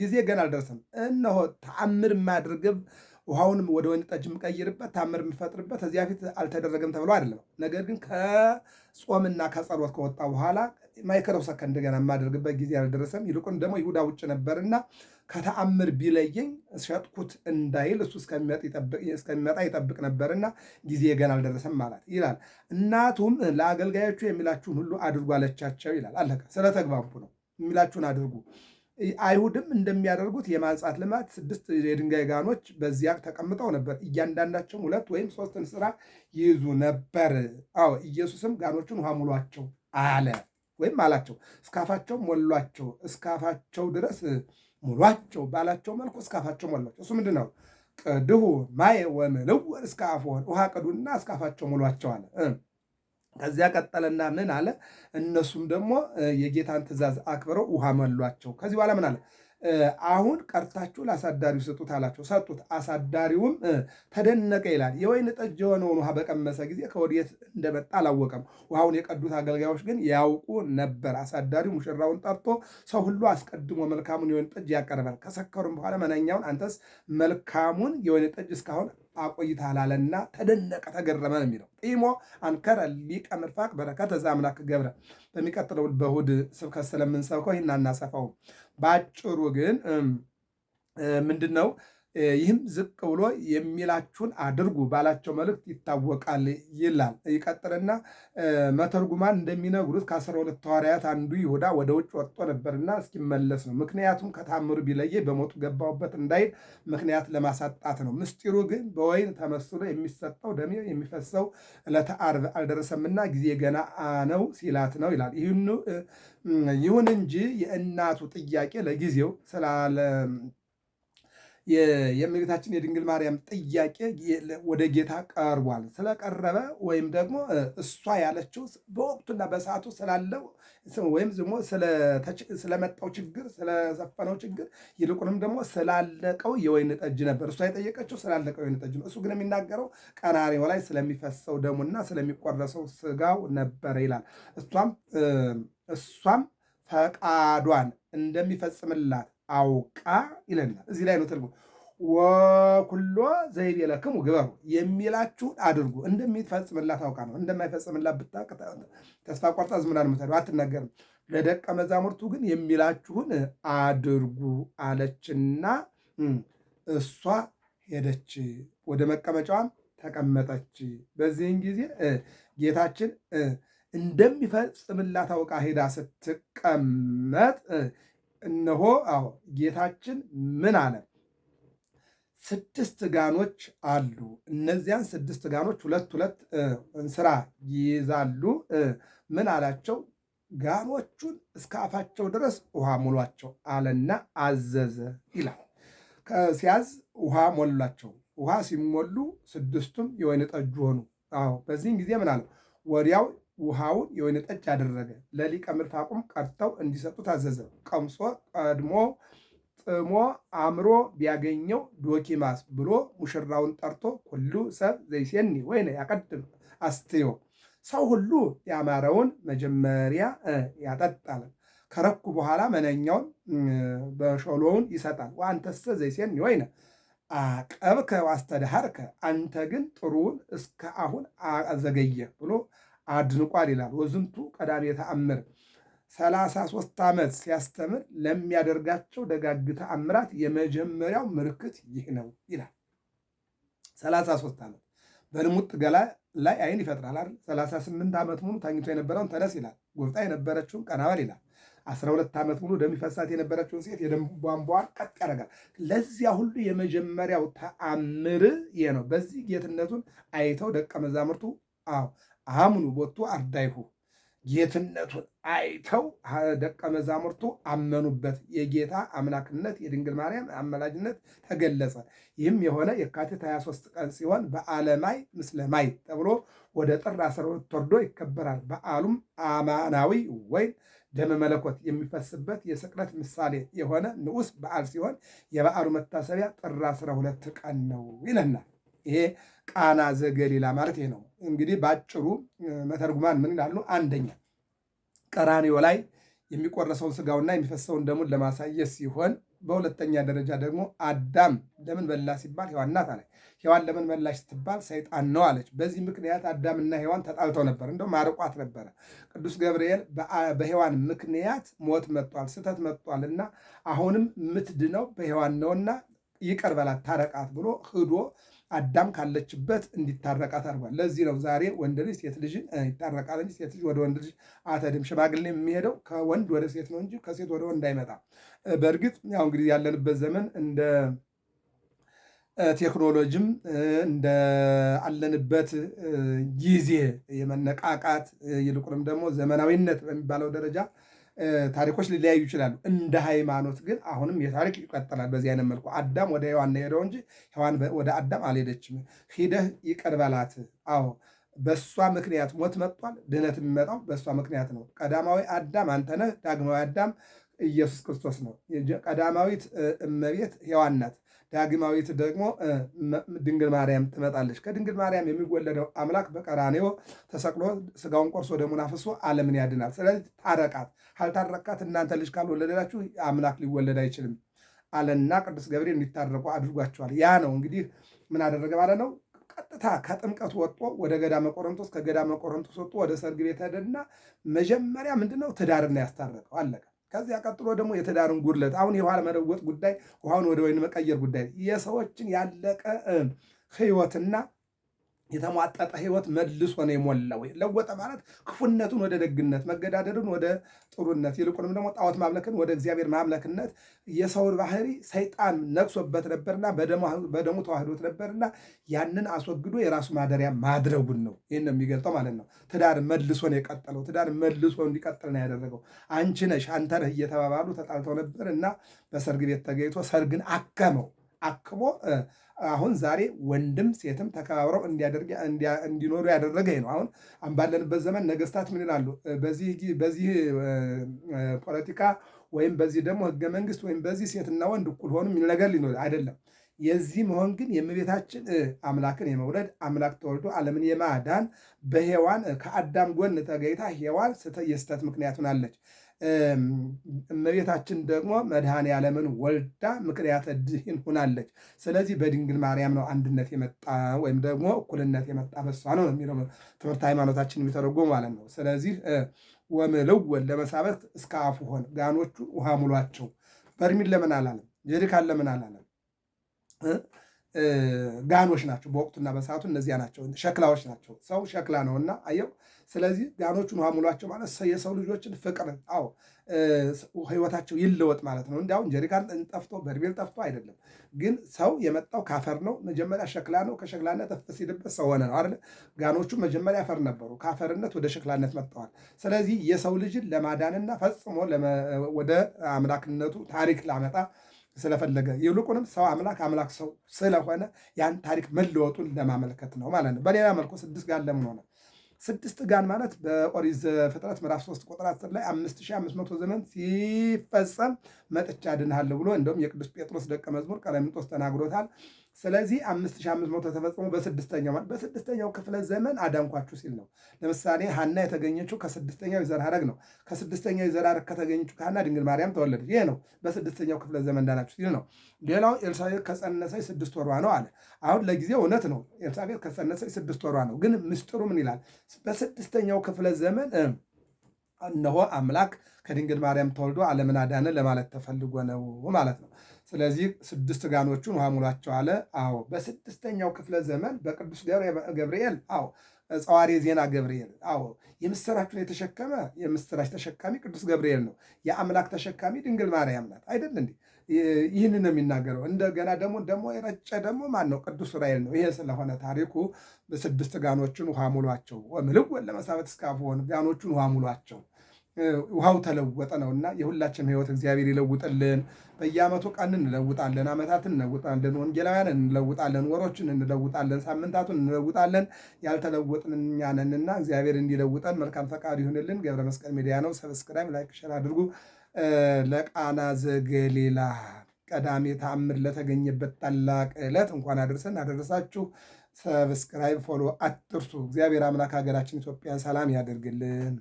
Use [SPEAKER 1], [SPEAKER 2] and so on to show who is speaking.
[SPEAKER 1] ጊዜ ገና አልደረሰም። እነሆ ተአምር የማድርግብ ውሃውንም ወደ ወይን ጠጅ የምቀይርበት ተአምር የምፈጥርበት ከዚያ ፊት አልተደረገም ተብሎ አይደለም። ነገር ግን ከጾምና ከጸሎት ከወጣ በኋላ ማይክረው ሰከንድ ገና የማደርግበት ጊዜ አልደረሰም። ይልቁን ደግሞ ይሁዳ ውጭ ነበርና ከተአምር ቢለየኝ ሸጥኩት እንዳይል እሱ እስከሚመጣ ይጠብቅ ነበርና ጊዜ ገና አልደረሰም ማለት ይላል። እናቱም ለአገልጋዮቹ የሚላችሁን ሁሉ አድርጉ አለቻቸው ይላል። አለቀ። ስለተግባቡ ነው። የሚላችሁን አድርጉ። አይሁድም እንደሚያደርጉት የማንጻት ልማት 6 የድንጋይ ጋኖች በዚያ ተቀምጠው ነበር። እያንዳንዳቸውም 2 ወይም 3 እንስራ ይይዙ ነበር። አዎ ኢየሱስም ጋኖቹን ውሃ ሙሏቸው አለ ወይም አላቸው። እስካፋቸው ሞሏቸው፣ እስካፋቸው ድረስ ሙሏቸው ባላቸው መልኩ እስካፋቸው ሞሏቸው። እሱ ምንድን ነው? ቅድሁ ማየ ወምልው እስከ አፍወን፣ ውሃ ቅዱና እስካፋቸው ሙሏቸው አለ። ከዚያ ቀጠለና ምን አለ? እነሱም ደግሞ የጌታን ትእዛዝ አክብረው ውሃ መሏቸው። ከዚህ በኋላ ምን አለ? አሁን ቀርታችሁ ለአሳዳሪው ስጡት አላቸው። ሰጡት። አሳዳሪውም ተደነቀ ይላል። የወይን ጠጅ የሆነውን ውሃ በቀመሰ ጊዜ ከወዴት እንደመጣ አላወቀም። ውሃውን የቀዱት አገልጋዮች ግን ያውቁ ነበር። አሳዳሪው ሙሽራውን ጠርቶ ሰው ሁሉ አስቀድሞ መልካሙን የወይን ጠጅ ያቀርባል፣ ከሰከሩም በኋላ መናኛውን አንተስ መልካሙን የወይን ጠጅ እስካሁን አቆይተሃል አለና ተደነቀ፣ ተገረመ ነው የሚለው። ጢሞ አንከረ ሊቀ ምርፋቅ በረከተ ዘአምላክ ገብረ። በሚቀጥለው በእሑድ ስብከት ስለምንሰብከው ይህን አናሰፋውም። በአጭሩ ግን ምንድን ነው? ይህም ዝቅ ብሎ የሚላችሁን አድርጉ ባላቸው መልእክት ይታወቃል ይላል። ይቀጥልና መተርጉማን እንደሚነግሩት ከ12 ሐዋርያት አንዱ ይሁዳ ወደ ውጭ ወጥቶ ነበርና እስኪመለስ ነው። ምክንያቱም ከታምሩ ቢለየ በሞቱ ገባሁበት እንዳይል ምክንያት ለማሳጣት ነው። ምስጢሩ ግን በወይን ተመስሎ የሚሰጠው ደሜ የሚፈሰው ዕለተ ዓርብ አልደረሰምና ጊዜ ገና ነው ሲላት ነው ይላል። ይሁን እንጂ የእናቱ ጥያቄ ለጊዜው ስላለ የእመቤታችን የድንግል ማርያም ጥያቄ ወደ ጌታ ቀርቧል። ስለቀረበ ወይም ደግሞ እሷ ያለችው በወቅቱና በሰዓቱ ስላለው ወይም ደግሞ ስለመጣው ችግር፣ ስለሰፈነው ችግር፣ ይልቁንም ደግሞ ስላለቀው የወይን ጠጅ ነበር። እሷ የጠየቀችው ስላለቀው የወይን ጠጅ ነው። እሱ ግን የሚናገረው ቀራንዮ ላይ ስለሚፈሰው ደሙና ስለሚቆረሰው ስጋው ነበረ ይላል። እሷም ፈቃዷን እንደሚፈጽምላት አውቃ ይለናል። እዚህ ላይ ነው ትርጉም። ወኩሎ ዘይቤለክሙ ግበሩ፣ የሚላችሁን አድርጉ። እንደሚፈጽምላት አውቃ ነው። እንደማይፈጽምላት ብታውቅ ተስፋ ቆርጣ ዝም ብላ ነው የምትሄደው፣ አትናገርም። ለደቀ መዛሙርቱ ግን የሚላችሁን አድርጉ አለችና እሷ ሄደች፣ ወደ መቀመጫዋም ተቀመጠች። በዚህን ጊዜ ጌታችን እንደሚፈጽምላት አውቃ ሄዳ ስትቀመጥ እነሆ ጌታችን ምን አለ? 6 ጋኖች አሉ። እነዚያን 6 ጋኖች 2 እንስራ ይይዛሉ። ምን አላቸው? ጋኖቹን እስከ አፋቸው ድረስ ውሃ ሙሏቸው አለና አዘዘ ይላል። ሲያዝ ውሃ ሞላቸው። ውሃ ሲሞሉ 6ቱም የወይን ጠጅ ሆኑ። በዚህም ጊዜ ምን አለው? ወዲያው ውሃውን የወይን ጠጅ አደረገ። ለሊቀ ምርፋቁም ቀድተው እንዲሰጡ ታዘዘ። ቀምሶ ቀድሞ ጥሞ አምሮ ቢያገኘው ዶኪማስ ብሎ ሙሽራውን ጠርቶ ኩሉ ሰብ ዘይሴኒ ወይነ ያቀድም አስትዮ፣ ሰው ሁሉ ያማረውን መጀመሪያ ያጠጣል፣ ከረኩ በኋላ መነኛውን በሾሎውን ይሰጣል። ወአንተሰ ዘይሴኒ ወይነ አቀብከ ዋስተዳሃርከ፣ አንተ ግን ጥሩውን እስከ አሁን አዘገየ ብሎ አድንቋል ይላል። ወዝንቱ ቀዳሜ ተአምር 33 ዓመት ሲያስተምር ለሚያደርጋቸው ደጋግ ተአምራት የመጀመሪያው ምልክት ይህ ነው ይላል። 33 ዓመት በልሙጥ ገላ ላይ አይን ይፈጥራል አይደል? 38 ዓመት ሙሉ ተኝቶ የነበረውን ተነስ ይላል። ጎብጣ የነበረችውን ቀና በል ይላል። 12 ዓመት ሙሉ ደም ይፈሳት የነበረችውን ሴት የደም ቧንቧን ቀጥ ያደርጋል። ለዚያ ሁሉ የመጀመሪያው ተአምር ይሄ ነው። በዚህ ጌትነቱን አይተው ደቀ መዛሙርቱ አምኑ ቦቱ አርዳይሁ፣ ጌትነቱን አይተው ደቀ መዛሙርቱ አመኑበት። የጌታ አምላክነት የድንግል ማርያም አመላጅነት ተገለጸ። ይህም የሆነ የካቲት 23 ቀን ሲሆን በዓለ ማይ ምስለ ማይ ተብሎ ወደ ጥር 12 ወርዶ ይከበራል። በዓሉም አማናዊ ወይም ደመ መለኮት የሚፈስበት የስቅለት ምሳሌ የሆነ ንዑስ በዓል ሲሆን የበዓሉ መታሰቢያ ጥር 12 ቀን ነው ይለናል። ይሄ ቃና ዘገሊላ ማለት ይሄ ነው። እንግዲህ በአጭሩ መተርጉማን ምን ይላሉ? አንደኛ ቀራንዮ ላይ የሚቆረሰውን ስጋውና የሚፈሰውን ደሙን ለማሳየት ሲሆን በሁለተኛ ደረጃ ደግሞ አዳም ለምን በላ ሲባል ሔዋን ናት አለች። ሔዋን ለምን በላች ስትባል ሰይጣን ነው አለች። በዚህ ምክንያት አዳምና ሔዋን ተጣልተው ነበር፣ እንደውም አርቋት ነበረ። ቅዱስ ገብርኤል በሔዋን ምክንያት ሞት መጥቷል፣ ስህተት መጥቷል እና አሁንም የምትድነው በሔዋን ነውና ይቅር በላት ታረቃት ብሎ ሂዶ አዳም ካለችበት እንዲታረቃት አድርጓል። ለዚህ ነው ዛሬ ወንድ ልጅ ሴት ልጅን ይታረቃል እንጂ ሴት ልጅ ወደ ወንድ ልጅ አትሄድም። ሽማግሌ የሚሄደው ከወንድ ወደ ሴት ነው እንጂ ከሴት ወደ ወንድ አይመጣም። በእርግጥ ያው እንግዲህ ያለንበት ዘመን እንደ ቴክኖሎጂም እንደ አለንበት ጊዜ የመነቃቃት ይልቁንም ደግሞ ዘመናዊነት በሚባለው ደረጃ ታሪኮች ሊለያዩ ይችላሉ። እንደ ሃይማኖት ግን አሁንም የታሪክ ይቀጥላል። በዚህ አይነት መልኩ አዳም ወደ ሔዋን ሄደው እንጂ ሔዋን ወደ አዳም አልሄደችም። ሂደህ ይቅር በላት። አዎ በእሷ ምክንያት ሞት መጥቷል። ድህነት የሚመጣው በእሷ ምክንያት ነው። ቀዳማዊ አዳም አንተ ነህ። ዳግማዊ አዳም ኢየሱስ ክርስቶስ ነው። ቀዳማዊት እመቤት ሔዋን ናት። ዳግማዊት ደግሞ ድንግል ማርያም ትመጣለች። ከድንግል ማርያም የሚወለደው አምላክ በቀራንዮ ተሰቅሎ ስጋውን ቆርሶ ደሙን አፍሶ ዓለምን ያድናል። ስለዚህ ታረቃት። ካልታረቃት እናንተ ልጅ ካልወለዳችሁ አምላክ ሊወለድ አይችልም አለና ቅዱስ ገብርኤል እንዲታረቁ አድርጓቸዋል። ያ ነው እንግዲህ ምን አደረገ ማለት ነው። ቀጥታ ከጥምቀት ወጥቶ ወደ ገዳመ ቆሮንቶስ፣ ከገዳመ ቆሮንቶስ ወጥቶ ወደ ሰርግ ቤት ሄደና መጀመሪያ ምንድነው ትዳርና ያስታረቀው አለቀ። ከዚያ ቀጥሎ ደግሞ የትዳርን ጉድለት አሁን የውሃ መለወጥ ጉዳይ፣ ውሃውን ወደ ወይን መቀየር ጉዳይ፣ የሰዎችን ያለቀ ሕይወትና የተሟጠጠ ሕይወት መልሶ ነው የሞላው። ለወጠ ማለት ክፉነቱን ወደ ደግነት፣ መገዳደልን ወደ ጥሩነት፣ ይልቁንም ደግሞ ጣዖት ማምለክን ወደ እግዚአብሔር ማምለክነት የሰውን ባህሪ ሰይጣን ነግሶበት ነበርና በደሙ ተዋህዶት ነበርና ያንን አስወግዶ የራሱ ማደሪያ ማድረጉን ነው ይህን ነው የሚገልጠው ማለት ነው። ትዳር መልሶ ነው የቀጠለው። ትዳር መልሶ እንዲቀጥል ነው ያደረገው። አንቺ ነሽ አንተ ነህ እየተባባሉ ተጣልተው ነበር እና በሰርግ ቤት ተገኝቶ ሰርግን አክሞ አሁን ዛሬ ወንድም ሴትም ተከባብረው እንዲኖሩ ያደረገ ነው። አሁን ባለንበት ዘመን ነገስታት ምን ይላሉ? በዚህ ፖለቲካ ወይም በዚህ ደግሞ ህገ መንግስት ወይም በዚህ ሴትና ወንድ እኩል ሆኑ የሚል ነገር ሊኖር አይደለም። የዚህ መሆን ግን የእመቤታችን አምላክን የመውለድ አምላክ ተወልዶ ዓለምን የማዳን በሔዋን ከአዳም ጎን ተገኝታ ሔዋን የስተት ምክንያት ሆናለች። እመቤታችን ደግሞ መድኃኔ ዓለምን ወልዳ ምክንያተ ድኅን ሆናለች። ስለዚህ በድንግል ማርያም ነው አንድነት የመጣ ወይም ደግሞ እኩልነት የመጣ በሷ ነው የሚለው ትምህርት ሃይማኖታችን የሚተረጎሙ ማለት ነው። ስለዚህ ወምልወን ለመሳበት እስከ አፉሆን ጋኖቹ ውሃ ሙሏቸው። በርሚል ለምን አላለም? ጀሪካን ለምን አላለም? ጋኖች ናቸው። በወቅቱና በሰዓቱ እነዚያ ናቸው፣ ሸክላዎች ናቸው። ሰው ሸክላ ነውና አየው። ስለዚህ ጋኖቹን ውሃ ሙሏቸው ማለት የሰው ልጆችን ፍቅር ህይወታቸው ይለወጥ ማለት ነው። እንዲያውም ጀሪካን ጠፍቶ በርሜል ጠፍቶ አይደለም፣ ግን ሰው የመጣው ካፈር ነው። መጀመሪያ ሸክላ ነው። ከሸክላነት እፍ ሲልበት ሰው ሆነ ነው አይደል? ጋኖቹ መጀመሪያ አፈር ነበሩ፣ ከአፈርነት ወደ ሸክላነት መጥተዋል። ስለዚህ የሰው ልጅን ለማዳንና ፈጽሞ ወደ አምላክነቱ ታሪክ ላመጣ ስለፈለገ ይልቁንም ሰው አምላክ ሰው ስለሆነ ያን ታሪክ መለወጡን ለማመልከት ነው ማለት ነው። በሌላ መልኩ 6 ጋን ለምን ሆነ? 6 ጋን ማለት በኦሪት ዘፍጥረት ምዕራፍ 3 ቁጥር 10 ላይ 5500 ዘመን ሲፈጸም መጥቻ አድንሃለሁ ብሎ እንደውም የቅዱስ ጴጥሮስ ደቀ መዝሙር ቀለሚንጦስ ተናግሮታል። ስለዚህ 5500 ተፈጽሞ በስድስተኛው ክፍለ ዘመን አዳንኳችሁ ሲል ነው። ለምሳሌ ሐና የተገኘችው ከስድስተኛው የዘር ሐረግ ነው። ከስድስተኛው የዘር ሐረግ ከተገኘችው ከሐና ድንግል ማርያም ተወለደች። ይሄ ነው በስድስተኛው ክፍለ ዘመን ዳናችሁ ሲል ነው። ሌላው ኤልሳቤጥ ከጸነሰች 6 ወሯ ነው አለ። አሁን ለጊዜው እውነት ነው፣ ኤልሳቤጥ ከጸነሰች 6 ወሯ ነው። ግን ምስጢሩ ምን ይላል? በስድስተኛው ክፍለ ዘመን እነሆ አምላክ ከድንግል ማርያም ተወልዶ ዓለምን አዳነ ለማለት ተፈልጎ ነው ማለት ነው። ስለዚህ 6 ጋኖቹን ውሃ ሙሏቸው አለ። አዎ በስድስተኛው ክፍለ ዘመን በቅዱስ ገብርኤል ጸዋሪ ዜና ገብርኤል የምስራቹን የተሸከመ የምስራች ተሸካሚ ቅዱስ ገብርኤል ነው። የአምላክ ተሸካሚ ድንግል ማርያም ናት አይደል እንዴ? ይህንን ነው የሚናገረው። እንደገና ደግሞ የረጨ ደግሞ ማን ነው? ቅዱስ ዑራኤል ነው። ይሄ ስለሆነ ታሪኩ በ6 ጋኖቹን ውሃ ሙሏቸው። ወምልወን ለመሳበት እስከ አፉሆን ጋኖቹን ውሃ ሙሏቸው። ውሃው ተለወጠ ነውና የሁላችን ሕይወት እግዚአብሔር ይለውጥልን። በየዓመቱ ቀን እንለውጣለን፣ ዓመታትን እንለውጣለን፣ ወንጌላውያን እንለውጣለን፣ ወሮችን እንለውጣለን፣ ሳምንታቱን እንለውጣለን። ያልተለወጥን እኛ ነንና እግዚአብሔር እንዲለውጠን መልካም ፈቃድ ይሁንልን። ገብረ መስቀል ሚዲያ ነው። ሰብስክራይብ፣ ላይክ፣ ሸር አድርጉ። ለቃና ዘገሊላ ቀዳሜ ተአምር ለተገኘበት ታላቅ ዕለት እንኳን አደረሳችሁ። ሰብስክራይብ ፎሎ አትርሱ። እግዚአብሔር አምላክ ሀገራችን ኢትዮጵያ ሰላም ያደርግልን።